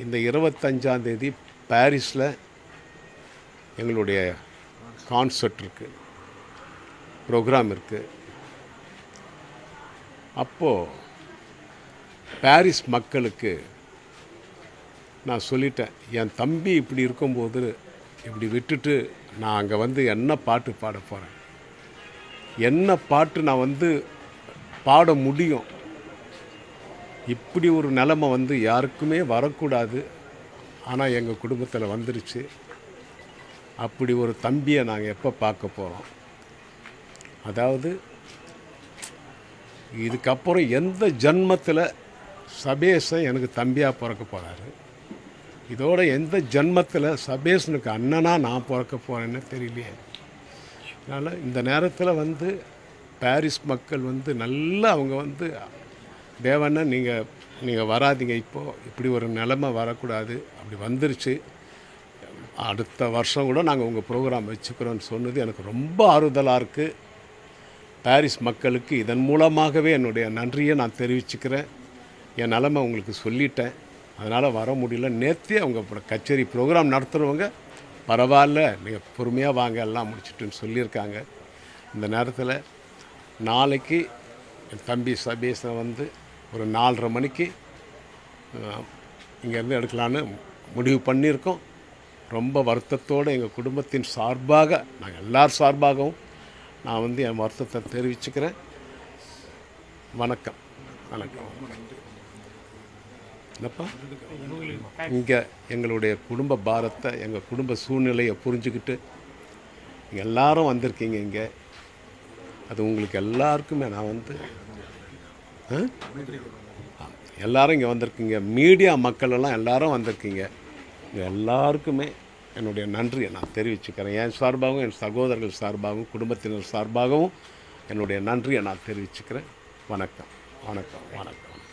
இந்த 25ஆம் தேதி பாரிஸில் எங்களுடைய கான்சர்ட் இருக்குது, ப்ரோக்ராம் இருக்குது. அப்போது பாரிஸ் மக்களுக்கு நான் சொல்லிட்டேன், என் தம்பி இப்படி இருக்கும்போது இப்படி விட்டுட்டு நான் அங்கே வந்து என்ன பாட்டு பாட போகிறேன், என்ன பாட்டு நான் வந்து பாட முடியும், இப்படி ஒரு நிலைமை வந்து யாருக்குமே வரக்கூடாது. ஆனால் எங்கள் குடும்பத்தில் வந்துருச்சு. அப்படி ஒரு தம்பியை நாங்கள் எப்போ பார்க்க போகிறோம்? அதாவது இதுக்கப்புறம் எந்த ஜன்மத்தில் சபேஷன் எனக்கு தம்பியாக பிறக்க போகிறாரு, இதோட எந்த ஜன்மத்தில் சபேஷனுக்கு அண்ணனாக நான் பிறக்க போகிறேன்னு தெரியலையே. அதனால் இந்த நேரத்தில் வந்து பாரிஸ் மக்கள் வந்து நல்லா அவங்க வந்து தேவண்ணா நீங்கள் வராதிங்க, இப்படி ஒரு நிலைமை வரக்கூடாது, அப்படி வந்துருச்சு, அடுத்த வருஷம் கூட நாங்கள் உங்கள் ப்ரோக்ராம் வச்சுக்கிறோன்னு சொன்னது எனக்கு ரொம்ப ஆறுதலாக இருக்குது. பாரிஸ் மக்களுக்கு இதன் மூலமாகவே என்னுடைய நன்றியை நான் தெரிவிச்சுக்கிறேன். என் நிலைமை உங்களுக்கு சொல்லிட்டேன், அதனால் வர முடியல. நேற்றே அவங்க கச்சேரி ப்ரோக்ராம் நடத்துகிறவங்க பரவாயில்ல, நீங்கள் பொறுமையாக வாங்க எல்லாம் முடிச்சுட்டுன்னு சொல்லியிருக்காங்க. இந்த நேரத்தில் நாளைக்கு என் தம்பி சபேஷனை வந்து ஒரு 4:30 மணிக்கு இங்கேருந்து எடுக்கலான்னு முடிவு பண்ணியிருக்கோம். ரொம்ப வருத்தத்தோடு எங்கள் குடும்பத்தின் சார்பாக, நாங்கள் எல்லார் சார்பாகவும் நான் வந்து என் வருத்தத்தை தெரிவிச்சுக்கிறேன். வணக்கம். வணக்கம். என்னப்பா, இங்கே எங்களுடைய குடும்ப பாரத்தை, எங்கள் குடும்ப சூழ்நிலையை புரிஞ்சுக்கிட்டு நீங்கள் எல்லோரும் வந்திருக்கீங்க. இங்கே அது உங்களுக்கு எல்லாருக்குமே நான் வந்து எல்லோரும் இங்கே வந்திருக்கீங்க, மீடியா மக்களெல்லாம் எல்லோரும் வந்திருக்கீங்க. இங்கே எல்லாருக்குமே என்னுடைய நன்றியை நான் தெரிவிச்சுக்கிறேன். என் சார்பாகவும் என் சகோதரர்கள் சார்பாகவும் குடும்பத்தினர் சார்பாகவும் என்னுடைய நன்றியை நான் தெரிவிச்சுக்கிறேன். வணக்கம். வணக்கம். வணக்கம்.